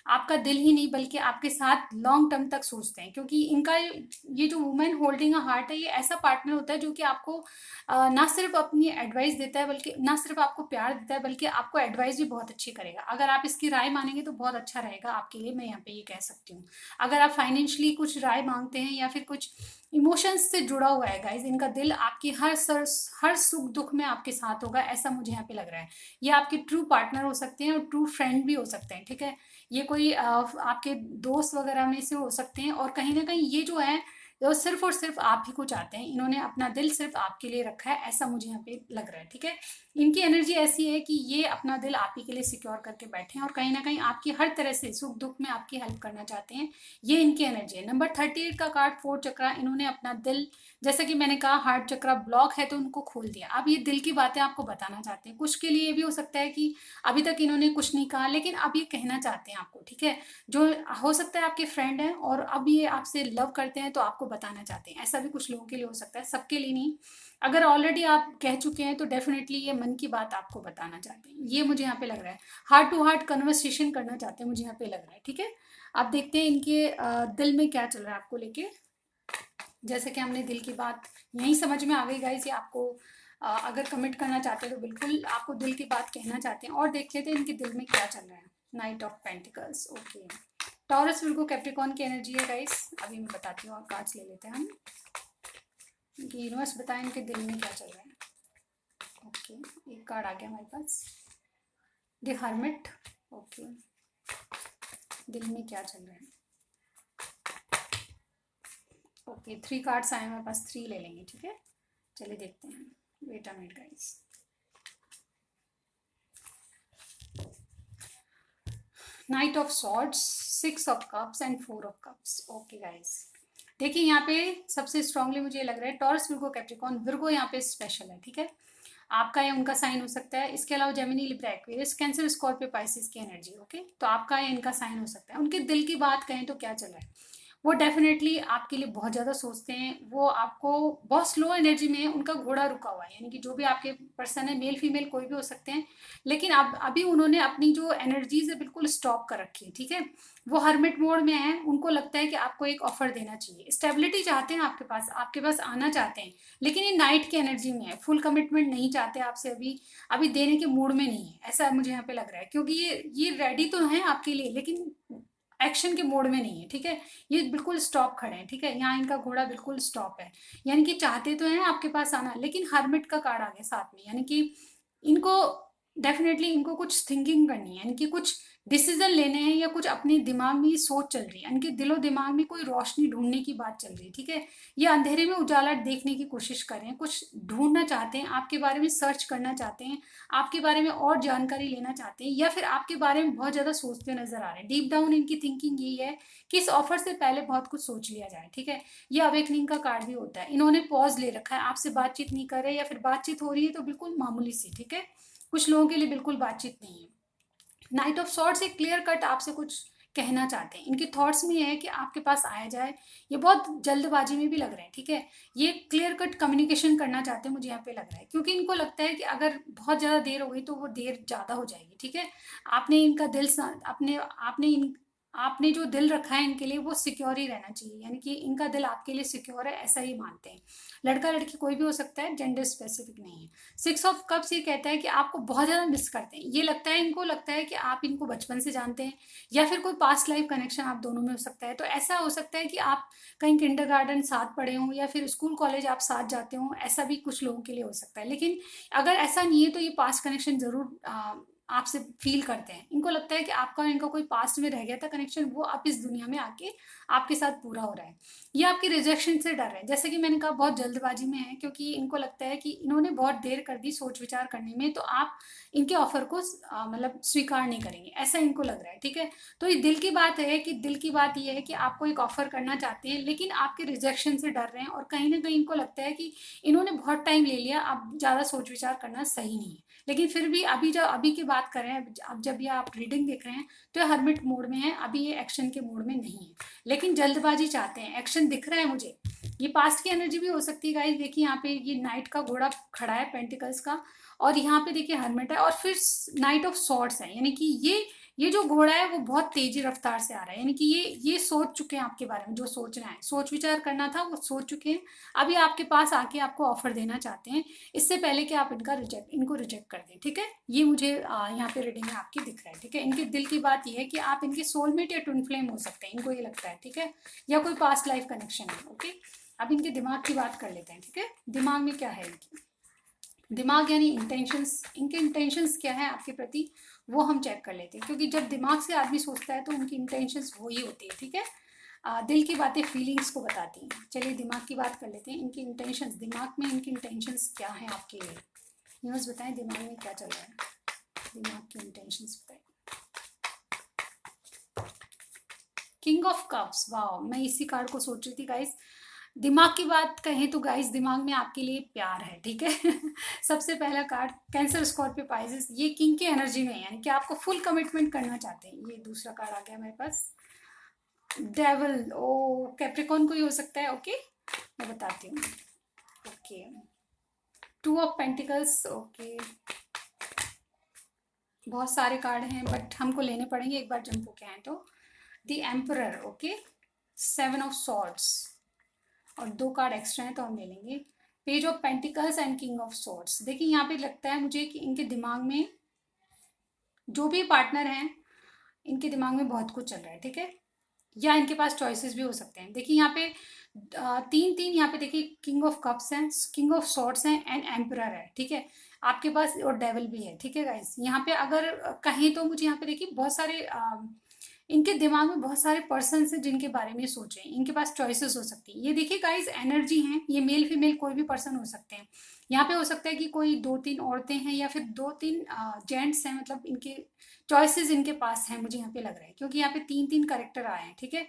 आपका दिल ही नहीं बल्कि आपके साथ लॉन्ग टर्म तक सोचते हैं, क्योंकि इनका ये जो वुमेन होल्डिंग अ हार्ट है, ये ऐसा पार्टनर होता है जो कि आपको ना सिर्फ अपनी एडवाइस देता है, बल्कि ना सिर्फ आपको प्यार देता है, बल्कि आपको एडवाइस भी बहुत अच्छी करेगा। अगर आप इसकी राय मानेंगे तो बहुत अच्छा रहेगा आपके लिए, मैं यहाँ पे ये कह सकती हूँ। अगर आप फाइनेंशियली कुछ राय मांगते हैं या फिर कुछ इमोशंस से जुड़ा हुआ है गाइज। इनका दिल आपकी हर सुख दुख में आपके साथ होगा, ऐसा मुझे यहाँ पे लग रहा है। ये आपके ट्रू पार्टनर हो सकते हैं और ट्रू फ्रेंड भी हो सकते हैं, ठीक है। ये कोई आपके दोस्त वगैरह में से हो सकते हैं, और कहीं ना कहीं ये जो है वो सिर्फ और सिर्फ आप ही को चाहते हैं। इन्होंने अपना दिल सिर्फ आपके लिए रखा है, ऐसा मुझे यहाँ पे लग रहा है, ठीक है। इनकी एनर्जी ऐसी है कि ये अपना दिल आप ही के लिए सिक्योर करके बैठे हैं, और कहीं ना कहीं आपकी हर तरह से सुख दुख में आपकी हेल्प करना चाहते हैं। ये इनकी एनर्जी है। नंबर 38 का कार्ड 4 चक्रा, इन्होंने अपना दिल, जैसा कि मैंने कहा हार्ट चक्रा ब्लॉक है तो उनको खोल दिया। अब ये दिल की बातें आपको बताना चाहते हैं। कुछ के लिए ये भी हो सकता है कि अभी तक इन्होंने कुछ नहीं कहा, लेकिन अब ये कहना चाहते हैं आपको, ठीक है। जो हो सकता है आपके फ्रेंड हैं और अब ये आपसे लव करते हैं तो आपको बताना चाहते हैं। ऐसा भी कुछ लोगों के लिए हो सकता है, सबके लिए नहीं। अगर ऑलरेडी आप कह चुके हैं तो डेफिनेटली ये मन की बात आपको बताना चाहते हैं, ये मुझे यहाँ पे लग रहा है। हार्ट टू हार्ट कन्वर्सेशन करना चाहते हैं, मुझे यहाँ पे लग रहा है, ठीक है। आप देखते हैं इनके दिल में क्या चल रहा है आपको लेके। जैसे कि हमने दिल की बात यही समझ में आ गई गाइस। ये आपको अगर कमिट करना चाहते हैं तो बिल्कुल आपको दिल की बात कहना चाहते हैं। और देख लेते हैं इनके दिल में क्या चल रहा है। Night of pentacles, okay. Taurus Virgo Capricorn की एनर्जी है गाइस। अभी मैं बताती हूँ, और कार्ड्स ले लेते हैं हम। यूनिवर्स बताएं इनके दिल में क्या चल रहा है। ओके, एक कार्ड आ गया हमारे पास, द हर्मिट। ओके, दिल में क्या चल रहा है। ओके, 3 कार्ड्स आए हमारे पास, 3 ले लेंगे, ठीक है। चलिए देखते हैं, wait a minute guys. Knight of swords, 6 of cups and 4 of cups. Okay guys, देखिए यहाँ पे सबसे स्ट्रांगली मुझे लग रहा है टॉरस विर्गो कैप्रिकॉर्न। विर्गो यहाँ पे स्पेशल है, ठीक है। आपका या उनका साइन हो सकता है। इसके अलावा Gemini, Libra, Aquarius, cancer, Scorpio, Pisces की एनर्जी, ओके। तो आपका या इनका साइन हो सकता है। उनके दिल की बात कहें तो क्या चल रहा है, वो डेफिनेटली आपके लिए बहुत ज़्यादा सोचते हैं। वो आपको बहुत स्लो एनर्जी में है, उनका घोड़ा रुका हुआ है। यानी कि जो भी आपके पर्सन है, मेल फीमेल कोई भी हो सकते हैं, लेकिन अब अभी उन्होंने अपनी जो एनर्जीज है बिल्कुल स्टॉप कर रखी है, ठीक है। वो हर्मिट मोड में है। उनको लगता है कि आपको एक ऑफर देना चाहिए, स्टेबिलिटी चाहते हैं आपके पास आना चाहते हैं, लेकिन ये नाइट की एनर्जी में है। फुल कमिटमेंट नहीं चाहते आपसे, अभी अभी देने के मूड में नहीं है, ऐसा मुझे यहाँ पे लग रहा है। क्योंकि ये रेडी तो है आपके लिए, लेकिन एक्शन के मोड में नहीं है, ठीक है। ये बिल्कुल स्टॉप खड़े हैं, ठीक है। यहाँ इनका घोड़ा बिल्कुल स्टॉप है। यानी कि चाहते तो हैं आपके पास आना, लेकिन हर्मिट का कार्ड आ गया साथ में। यानी कि इनको डेफिनेटली इनको कुछ थिंकिंग करनी है, यानी कि कुछ डिसीजन लेने हैं, या कुछ अपने दिमाग में सोच चल रही है। इनके दिलो दिमाग में कोई रोशनी ढूंढने की बात चल रही है, ठीक है। ये अंधेरे में उजाला देखने की कोशिश कर रहे हैं, कुछ ढूंढना चाहते हैं, आपके बारे में सर्च करना चाहते हैं, आपके बारे में और जानकारी लेना चाहते हैं, या फिर आपके बारे में बहुत ज़्यादा सोचते नजर आ रहे हैं। डीप डाउन इनकी थिंकिंग यही है कि इस ऑफर से पहले बहुत कुछ सोच लिया जाए, ठीक है। ये अवेकनिंग का कार्ड भी होता है। इन्होंने पॉज ले रखा है, आपसे बातचीत नहीं कर रहे, या फिर बातचीत हो रही है तो बिल्कुल मामूली सी, ठीक है। कुछ लोगों के लिए बिल्कुल बातचीत नहीं है। नाइट ऑफ सॉर्ड्स एक क्लियर कट आपसे कुछ कहना चाहते हैं। इनके थॉट्स में ये है कि आपके पास आया जाए। ये बहुत जल्दबाजी में भी लग रहे हैं, ठीक है। ये क्लियर कट कम्युनिकेशन करना चाहते हैं, मुझे यहाँ पे लग रहा है। क्योंकि इनको लगता है कि अगर बहुत ज़्यादा देर हो गई तो वो देर ज़्यादा हो जाएगी, ठीक है। आपने इनका दिल आपने जो दिल रखा है इनके लिए वो सिक्योर ही रहना चाहिए। यानी कि इनका दिल आपके लिए सिक्योर है, ऐसा ही मानते हैं। लड़का लड़की कोई भी हो सकता है, जेंडर स्पेसिफिक नहीं है। 6 ऑफ कप्स ये कहता है कि आपको बहुत ज़्यादा मिस करते हैं। ये लगता है, इनको लगता है कि आप इनको बचपन से जानते हैं, या फिर कोई पास्ट लाइफ कनेक्शन आप दोनों में हो सकता है। तो ऐसा हो सकता है कि आप कहीं किंडरगार्टन साथ पढ़े हों, या फिर स्कूल कॉलेज आप साथ जाते हों, ऐसा भी कुछ लोगों के लिए हो सकता है। लेकिन अगर ऐसा नहीं है तो ये पास्ट कनेक्शन ज़रूर आपसे फील करते हैं। इनको लगता है कि आपका और इनका कोई पास्ट में रह गया था कनेक्शन, वो आप इस दुनिया में आके आपके साथ पूरा हो रहा है। ये आपकी रिजेक्शन से डर रहे हैं, जैसे कि मैंने कहा बहुत जल्दबाजी में है, क्योंकि इनको लगता है कि इन्होंने बहुत देर कर दी सोच विचार करने में, तो आप इनके ऑफर को मतलब स्वीकार नहीं करेंगे, ऐसा इनको लग रहा है, ठीक है। तो ये दिल की बात है कि दिल की बात ये है कि आपको एक ऑफर करना चाहते हैं, लेकिन आपके रिजेक्शन से डर रहे हैं, और कहीं ना कहीं इनको लगता है कि इन्होंने बहुत टाइम ले लिया, अब ज़्यादा सोच विचार करना सही नहीं है। लेकिन फिर भी अभी की बात कर रहे हैं, अब जब ये आप रीडिंग देख रहे हैं तो ये हर्मिट मोड में है, अभी ये एक्शन के मोड में नहीं है, लेकिन जल्दबाजी चाहते हैं। एक्शन दिख रहा है मुझे। ये पास्ट की एनर्जी भी हो सकती है गाइस। देखिए यहाँ पे ये नाइट का घोड़ा खड़ा है पेंटिकल्स का, और यहाँ पे देखिए हर्मिट है, और फिर नाइट ऑफ सॉर्ड्स है। यानी कि ये जो घोड़ा है वो बहुत तेजी रफ्तार से आ रहा है, यानी कि ये सोच चुके हैं आपके बारे में, जो सोचना है, सोच विचार करना था वो सोच चुके हैं। अभी आपके पास आके आपको ऑफर देना चाहते हैं, इससे पहले कि आप इनको रिजेक्ट कर दें। ठीक है, ये मुझे यहाँ पे रीडिंग में आपकी दिख रहा है। ठीक है, इनके दिल की बात ये है कि आप इनके सोलमेट या ट्विन फ्लेम हो सकते हैं, इनको ये लगता है। ठीक है, या कोई पास्ट लाइफ कनेक्शन है। ओके, अब इनके दिमाग की बात कर लेते हैं। ठीक है, दिमाग में क्या है इनकी, दिमाग यानी इंटेंशंस, इनके इंटेंशंस क्या है आपके प्रति, वो हम चेक कर लेते हैं, क्योंकि जब दिमाग से आदमी सोचता है तो उनकी इंटेंशंस वही होती है। ठीक है, दिल की बातें फीलिंग्स को बताती हैं। चलिए दिमाग की बात कर लेते हैं, इनकी इंटेंशंस, दिमाग में इनकी इंटेंशंस क्या है आपके लिए, न्यूज़ बताएं दिमाग में क्या चल रहा है, दिमाग की इंटेंशंस बताएं। किंग ऑफ कप्स, वाओ, मैं इसी कार्ड को सोच रही थी गाइस। दिमाग की बात कहें तो गाइस दिमाग में आपके लिए प्यार है। ठीक है सबसे पहला कार्ड कैंसर स्कॉर्पियो पाइसेस, ये किंग की एनर्जी में है, यानी कि आपको फुल कमिटमेंट करना चाहते हैं। ये दूसरा कार्ड आ गया मेरे पास, डेविल, ओ कैप्रिकॉन को ही हो सकता है। ओके, मैं बताती हूँ। Okay, two of pentacles, okay, बहुत सारे कार्ड हैं बट हमको लेने पड़ेंगे एक बार जंप होके आए तो। The emperor, okay, seven of swords, और दो कार्ड एक्स्ट्रा हैं तो हम ले लेंगे। Page of pentacles and king of swords. देखिए यहाँ पे लगता है मुझे कि इनके दिमाग में जो भी पार्टनर हैं, इनके दिमाग में बहुत कुछ चल रहा है। ठीक है, या इनके पास चॉइसेस भी हो सकते हैं। देखिए यहाँ पे तीन तीन, यहाँ पे देखिए किंग ऑफ कप्स हैं, किंग ऑफ सॉर्ड्स हैं एंड एम्परर है। ठीक है, आपके पास और डेविल भी है। ठीक है गाइस, यहाँ पे अगर कहें तो मुझे यहाँ पे देखिए बहुत सारे इनके दिमाग में बहुत सारे पर्सन हैं जिनके बारे में सोचें, इनके पास चॉइसेस हो सकती है। ये देखिए गाइस एनर्जी हैं, ये मेल फीमेल कोई भी पर्सन हो सकते हैं। यहाँ पे हो सकता है कि कोई दो तीन औरतें हैं या फिर दो तीन जेंट्स हैं, मतलब इनके चॉइसेस इनके पास हैं, मुझे यहाँ पे लग रहा है, क्योंकि यहाँ पे तीन तीन करेक्टर आए हैं। ठीक है,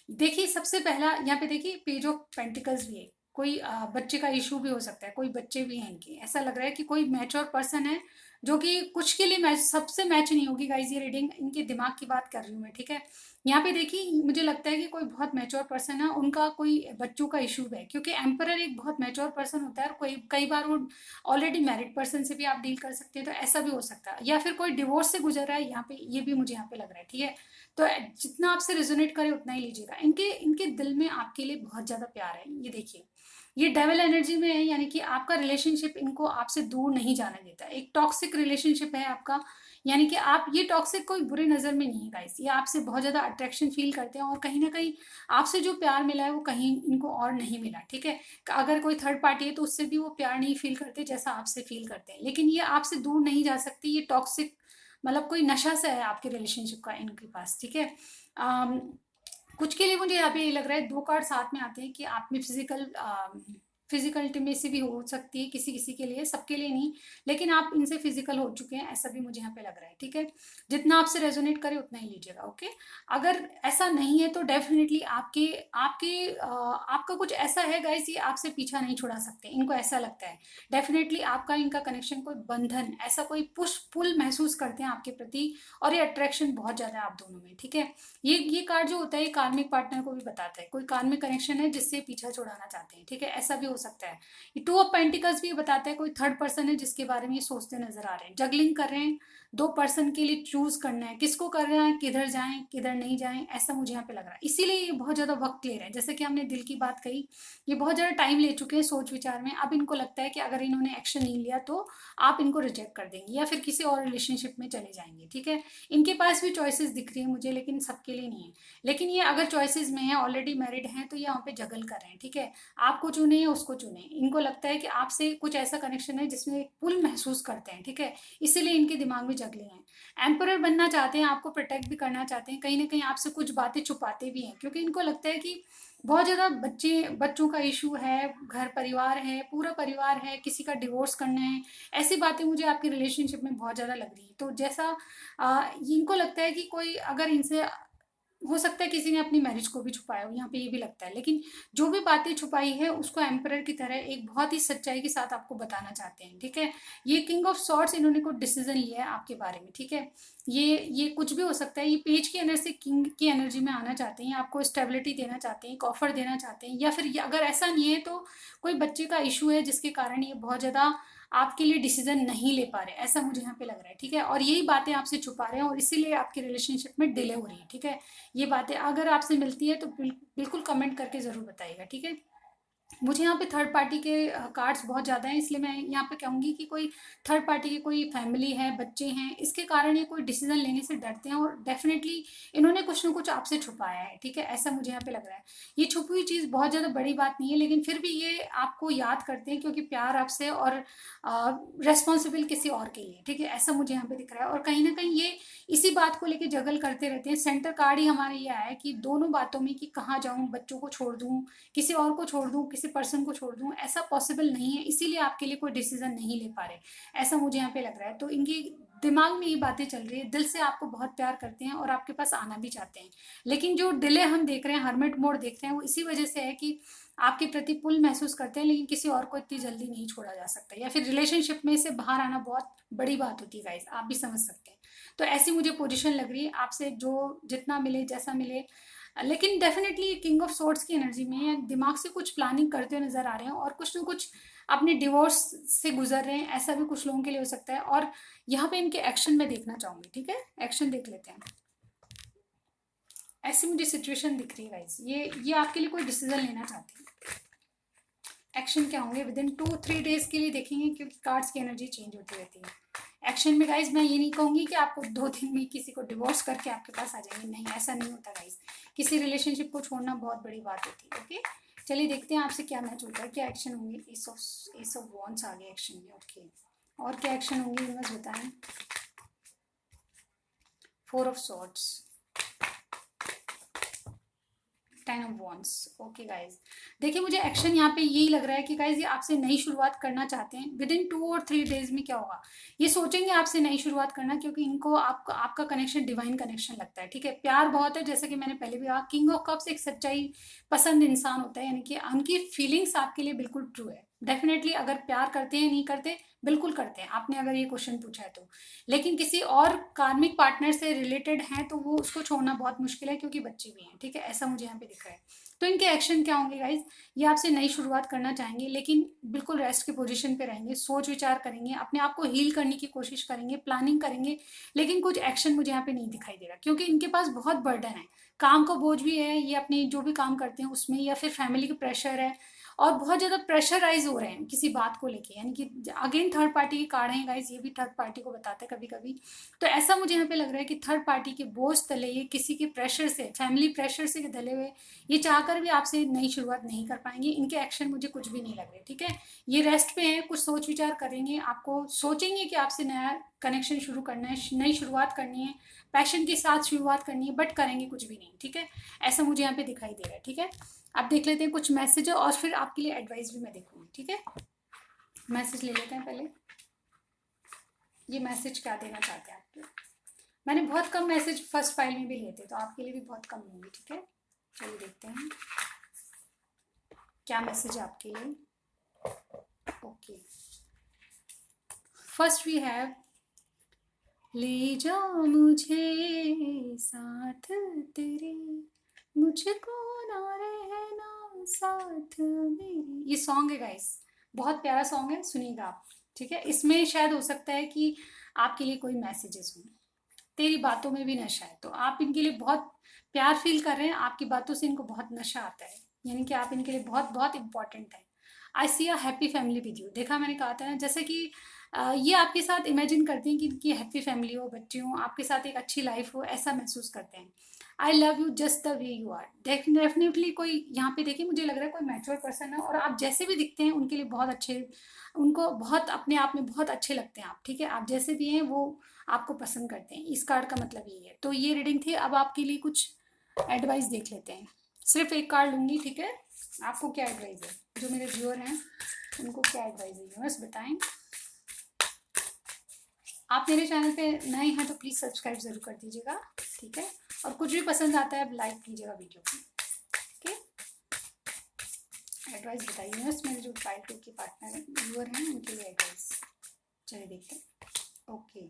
देखिए सबसे पहला यहाँ पे देखिए पेज ऑफ पेंटिकल्स भी है, कोई बच्चे का इशू भी हो सकता है, कोई बच्चे भी हैं इनके, ऐसा लग रहा है कि कोई मैच्योर पर्सन है जो कि कुछ के लिए मैच, सबसे मैच नहीं होगी गाइज ये रीडिंग, इनके दिमाग की बात कर रही हूँ मैं। ठीक है, यहाँ पे देखिए मुझे लगता है कि कोई बहुत मैच्योर पर्सन है, उनका कोई बच्चों का इशू है, क्योंकि एम्परर एक बहुत मैच्योर पर्सन होता है और कोई कई बार वो ऑलरेडी मैरिड पर्सन से भी आप डील कर सकते हैं, तो ऐसा भी हो सकता है, या फिर कोई डिवोर्स से गुजर रहा है यहाँ पे, ये भी मुझे यहाँ पे लग रहा है। ठीक है, तो जितना आपसे रेजोनेट करे उतना ही लीजिएगा। इनके इनके दिल में आपके लिए बहुत ज़्यादा प्यार है। ये देखिए ये डेविल एनर्जी में है, यानी कि आपका रिलेशनशिप इनको आपसे दूर नहीं जाने देता। एक टॉक्सिक रिलेशनशिप है आपका, यानी कि आप, ये टॉक्सिक कोई बुरी नज़र में नहीं है गाइस, ये आपसे बहुत ज़्यादा अट्रैक्शन फील करते हैं और कहीं ना कहीं आपसे जो प्यार मिला है वो कहीं इनको और नहीं मिला। ठीक है, अगर कोई थर्ड पार्टी है तो उससे भी वो प्यार नहीं फील करते जैसा आपसे फील करते हैं, लेकिन ये आपसे दूर नहीं जा सकती। ये टॉक्सिक मतलब कोई नशा सा है आपके रिलेशनशिप का इनके पास। ठीक है, कुछ के लिए मुझे यहाँ पे ये लग रहा है, दो कार्ड साथ में आते हैं कि आप में फिजिकल इंटीमेसी भी हो सकती है किसी किसी के लिए, सबके लिए नहीं, लेकिन आप इनसे फिजिकल हो चुके हैं, ऐसा भी मुझे यहाँ पे लग रहा है। ठीक है, जितना आपसे रेजोनेट करे उतना ही लीजिएगा। ओके, अगर ऐसा नहीं है तो डेफिनेटली आपके आपके आपका कुछ ऐसा है गाइस, ये आपसे पीछा नहीं छुड़ा सकते, इनको ऐसा लगता है। डेफिनेटली आपका इनका कनेक्शन कोई बंधन, ऐसा कोई पुश पुल महसूस करते हैं आपके प्रति, और ये अट्रैक्शन बहुत ज़्यादा है आप दोनों में। ठीक है, ये कार्ड जो होता है कार्मिक पार्टनर को भी बताता है, कोई कार्मिक कनेक्शन है जिससे पीछा छुड़ाना चाहते हैं। ठीक है, ऐसा भी हो सकता है। ये टू ऑफ पेंटिकल्स भी बताता है कोई थर्ड पर्सन है जिसके बारे में ये सोचते नजर आ रहे हैं, जगलिंग कर रहे हैं, दो पर्सन के लिए चूज करना है किसको कर रहे हैं, किधर जाएं किधर नहीं जाएं, ऐसा मुझे यहाँ पे लग रहा है। इसीलिए ये बहुत ज्यादा वक्त ले रहे हैं, जैसे कि हमने दिल की बात कही, ये बहुत ज्यादा टाइम ले चुके हैं सोच विचार में। अब इनको लगता है कि अगर इन्होंने एक्शन नहीं लिया तो आप इनको रिजेक्ट कर देंगे या फिर किसी और रिलेशनशिप में चले जाएंगे। ठीक है, इनके पास भी चॉइसेस दिख रही है मुझे, लेकिन सबके लिए नहीं है। लेकिन ये अगर चॉइसेस में है, ऑलरेडी मैरिड हैं, तो ये यहाँ पे जगल कर रहे हैं। ठीक है, आपको चुने या उसको चुने, इनको लगता है कि आपसे कुछ ऐसा कनेक्शन है जिसमें एक पुल महसूस करते हैं। ठीक है, इसीलिए इनके दिमाग में जगलिंग है। एम्परर बनना चाहते हैं, आपको प्रोटेक्ट भी करना चाहते हैं, कहीं ना कहीं आपसे कुछ बातें छुपाते भी हैं, क्योंकि इनको लगता है कि बहुत ज़्यादा बच्चों का इशू है, घर परिवार है, पूरा परिवार है, किसी का डिवोर्स करना है, ऐसी बातें मुझे आपके रिलेशनशिप में बहुत ज़्यादा लग रही है। तो जैसा इनको लगता है कि कोई अगर इनसे, हो सकता है किसी ने अपनी मैरिज को भी छुपाया हो, यहाँ पे ये भी लगता है, लेकिन जो भी बातें छुपाई है उसको एम्परर की तरह एक बहुत ही सच्चाई के साथ आपको बताना चाहते हैं। ठीक है, ये किंग ऑफ सॉर्ड्स, इन्होंने कोई डिसीजन लिया है आपके बारे में। ठीक है, ये कुछ भी हो सकता है, ये पेज की एनर्जी से किंग की एनर्जी में आना चाहते हैं, आपको स्टेबिलिटी देना चाहते हैं, एक ऑफर देना चाहते हैं, या फिर अगर ऐसा नहीं है तो कोई बच्चे का इशू है जिसके कारण ये बहुत ज़्यादा आपके लिए डिसीजन नहीं ले पा रहे, ऐसा मुझे यहाँ पे लग रहा है, ठीक है। और यही बातें आपसे छुपा रहे हैं और इसीलिए आपके रिलेशनशिप में डिले हो रही है, ठीक है। ये बातें अगर आपसे मिलती है तो बिल्कुल कमेंट करके ज़रूर बताइएगा, ठीक है। मुझे यहाँ पे थर्ड पार्टी के कार्ड्स बहुत ज़्यादा हैं, इसलिए मैं यहाँ पे कहूँगी कि कोई थर्ड पार्टी की कोई फैमिली है, बच्चे हैं, इसके कारण ये कोई डिसीजन लेने से डरते हैं और डेफिनेटली इन्होंने कुछ ना कुछ आपसे छुपाया है, ठीक है, ऐसा मुझे यहाँ पे लग रहा है। ये छुपी हुई चीज़ बहुत ज़्यादा बड़ी बात नहीं है, लेकिन फिर भी ये आपको याद करते हैं क्योंकि प्यार आपसे और रेस्पॉन्सिबल किसी और के लिए, ठीक है, ऐसा मुझे यहाँ पे दिख रहा है। और कहीं ना कहीं ये इसी बात को लेके जगल करते रहते हैं। सेंटर कार्ड ही हमारा ये आया है कि दोनों बातों में कि कहाँ जाऊँ, बच्चों को छोड़ दूँ, किसी और को छोड़ दूँ, किसी पर्सन को छोड़ दूँ, ऐसा पॉसिबल नहीं है, इसीलिए आपके लिए कोई डिसीजन नहीं ले पा रहे, ऐसा मुझे यहाँ पे लग रहा है। तो इनकी दिमाग में ये बातें चल रही है, दिल से आपको बहुत प्यार करते हैं और आपके पास आना भी चाहते हैं, लेकिन जो डिले हम देख रहे हैं, हर्मिट मोड देख रहे हैं, वो इसी वजह से है कि आपके प्रति पुल महसूस करते हैं, लेकिन किसी और को इतनी जल्दी नहीं छोड़ा जा सकता, या फिर रिलेशनशिप में से बाहर आना बहुत बड़ी बात होती है गाइस, आप भी समझ सकते हैं। तो ऐसी मुझे पोजीशन लग रही है आपसे, जो जितना मिले जैसा मिले, लेकिन डेफिनेटली किंग ऑफ सोर्ड्स की एनर्जी में है, दिमाग से कुछ प्लानिंग करते हुए नजर आ रहे हैं और कुछ ना कुछ अपने डिवोर्स से गुजर रहे हैं, ऐसा भी कुछ लोगों के लिए हो सकता है। और यहाँ पे इनके एक्शन में देखना चाहूंगी, ठीक है, एक्शन देख लेते हैं। ऐसी मुझे सिचुएशन दिख रही है गाइस, ये आपके लिए कोई डिसीजन लेना चाहते हैं। एक्शन क्या होंगे विद इन 2-3 डेज के लिए देखेंगे, क्योंकि कार्ड्स की एनर्जी चेंज होती रहती है। एक्शन में गाइज मैं ये नहीं कहूंगी कि आपको 2 दिन में किसी को डिवोर्स करके आपके पास आ जाएंगे, नहीं, ऐसा नहीं होता गाइज। किसी रिलेशनशिप को छोड़ना बहुत बड़ी बात होती है, ओके। चलिए देखते हैं आपसे क्या मैच होता है, क्या एक्शन होंगे। एस ऑफ वॉन्ड्स आ गए एक्शन में, ओके। और क्या एक्शन होंगे यूनिवर्स बताएं। 4 of swords, 10 of wands, okay guys. देखिए मुझे एक्शन यहाँ पे यही लग रहा है कि गाइज ये आपसे नई शुरुआत करना चाहते हैं। विद इन 2 और 3 डेज में क्या होगा, ये सोचेंगे आपसे नई शुरुआत करना, क्योंकि इनको आपका कनेक्शन डिवाइन कनेक्शन लगता है, ठीक है। प्यार बहुत है, जैसे कि मैंने पहले भी कहा, किंग ऑफ कप्स एक सच्चाई पसंद इंसान होता है, यानी कि उनकी फीलिंग्स आपके लिए बिल्कुल ट्रू है। डेफिनेटली अगर प्यार करते हैं, नहीं करते, बिल्कुल करते हैं, आपने अगर ये क्वेश्चन पूछा है तो। लेकिन किसी और कार्मिक पार्टनर से रिलेटेड हैं तो वो उसको छोड़ना बहुत मुश्किल है, क्योंकि बच्चे भी हैं, ठीक है, ऐसा मुझे यहाँ पे दिख रहा है। तो इनके एक्शन क्या होंगे गाइज, ये आपसे नई शुरुआत करना चाहेंगे, लेकिन बिल्कुल रेस्ट की पोजीशन पे रहेंगे, सोच विचार करेंगे, अपने आप को हील करने की कोशिश करेंगे, प्लानिंग करेंगे, लेकिन कुछ एक्शन मुझे यहाँ पे नहीं दिखाई दे रहा, क्योंकि इनके पास बहुत बर्डन है, काम का बोझ भी है, ये अपने जो भी काम करते हैं उसमें, या फिर फैमिली का प्रेशर है, और बहुत ज़्यादा प्रेशराइज हो रहे हैं किसी बात को लेके, यानी कि अगेन थर्ड पार्टी के कार्ड हैं गाइज, ये भी थर्ड पार्टी को बताते हैं कभी कभी। तो ऐसा मुझे यहाँ पे लग रहा है कि थर्ड पार्टी के बोझ तले, ये किसी के प्रेशर से, फैमिली प्रेशर से धले हुए, ये चाहकर भी आपसे नई शुरुआत नहीं कर पाएंगे। इनके एक्शन मुझे कुछ भी नहीं लग रहे, ठीक है। ये रेस्ट पे हैं, कुछ सोच विचार करेंगे, आपको सोचेंगे कि आपसे नया कनेक्शन शुरू करना है, नई शुरुआत करनी है, पैशन के साथ शुरुआत करनी है, बट करेंगे कुछ भी नहीं, ठीक है, ऐसा मुझे यहाँ पे दिखाई दे रहा है, ठीक है। आप देख लेते हैं कुछ मैसेज और फिर आपके लिए एडवाइस भी मैं देखूंगी, ठीक है। मैसेज ले लेते हैं पहले, ये मैसेज क्या देना चाहते हैं आपके। मैंने बहुत कम मैसेज फर्स्ट फाइल में भी लिए थे, तो आपके लिए भी बहुत कम होंगे, ठीक है। चलिए देखते हैं क्या मैसेज है आपके लिए, ओके। फर्स्ट वी हैव, ले जाओ मुझे साथ तेरे, मुझको ना रहना साथ मेरे, ये सॉन्ग है गाइस, बहुत प्यारा सॉन्ग है, सुनिएगा आप, ठीक है। इसमें शायद हो सकता है कि आपके लिए कोई मैसेजेस हों। तेरी बातों में भी नशा है, तो आप इनके लिए बहुत प्यार फील कर रहे हैं, आपकी बातों से इनको बहुत नशा आता है, यानी कि आप इनके लिए बहुत बहुत इंपॉर्टेंट है। I see a happy family with you, देखा मैंने कहा था ना, जैसे कि ये आपके साथ इमेजिन करते हैं कि इनकी हैप्पी फैमिली हो, बच्चे हों, आपके साथ एक अच्छी लाइफ हो, ऐसा महसूस करते हैं। I love you just the way you are, definitely कोई यहाँ पे देखिए मुझे लग रहा है कोई मैच्योर पर्सन है, और आप जैसे भी दिखते हैं उनके लिए बहुत अच्छे, उनको बहुत अपने आप में बहुत अच्छे लगते हैं आप, ठीक है, आप जैसे भी हैं वो आपको पसंद करते हैं, इस कार्ड का मतलब यही है। तो ये रीडिंग थी, अब आपके लिए कुछ एडवाइस देख लेते हैं, सिर्फ एक कार्ड लूंगी, ठीक है। आपको क्या एडवाइस है, जो मेरे व्यूअर हैं उनको क्या एडवाइस है, बस बताएं। आप मेरे चैनल पे नए हैं तो प्लीज़ सब्सक्राइब ज़रूर कर दीजिएगा, ठीक है, और कुछ भी पसंद आता है लाइक कीजिएगा वीडियो को, ओके। एडवाइस बताइए बस, मेरे जो फाइल 2 के पार्टनर व्यूअर हैं उनके लिए एडवाइस। चलिए देखते हैं, okay.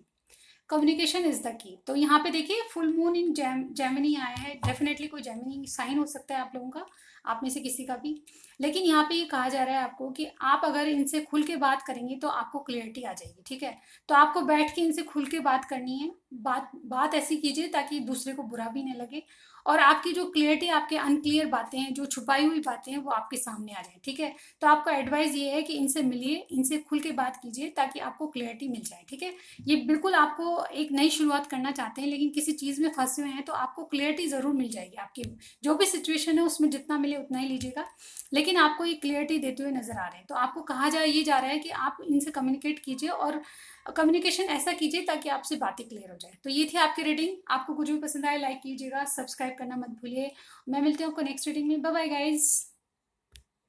Communication is the key, तो यहाँ पे देखिए फुल मून इन जेमिनी आया है, डेफिनेटली कोई जेमिनी साइन हो सकता है आप लोगों का, आप में से किसी का भी। लेकिन यहाँ पे ये कहा जा रहा है आपको कि आप अगर इनसे खुल के बात करेंगे तो आपको क्लियरिटी आ जाएगी, ठीक है। तो आपको बैठ के इनसे खुल के बात करनी है। बात बात ऐसी कीजिए ताकि दूसरे को बुरा भी न लगे, और आपकी जो क्लियरिटी, आपके अनक्लियर बातें हैं, जो छुपाई हुई बातें हैं, वो आपके सामने आ जाए, ठीक है। तो आपका एडवाइस ये है कि इनसे मिलिए, इनसे खुल के बात कीजिए ताकि आपको क्लियरिटी मिल जाए, ठीक है। ये बिल्कुल आपको एक नई शुरुआत करना चाहते हैं, लेकिन किसी चीज़ में फंसे हुए हैं, तो आपको क्लियरिटी ज़रूर मिल जाएगी। आपकी जो भी सिचुएशन है उसमें जितना मिले उतना ही लीजिएगा, लेकिन आपको ये क्लियरिटी देते हुए नजर आ रहे हैं। तो आपको कहा ये जा रहा है कि आप इनसे कम्युनिकेट कीजिए, और कम्युनिकेशन ऐसा कीजिए ताकि आपसे बातें क्लियर हो जाए। तो ये थी आपकी रीडिंग। आपको कुछ भी पसंद आए लाइक कीजिएगा, सब्सक्राइब करना मत भूलिए। मैं मिलती हूँ आपको नेक्स्ट रीडिंग में। Bye bye guys.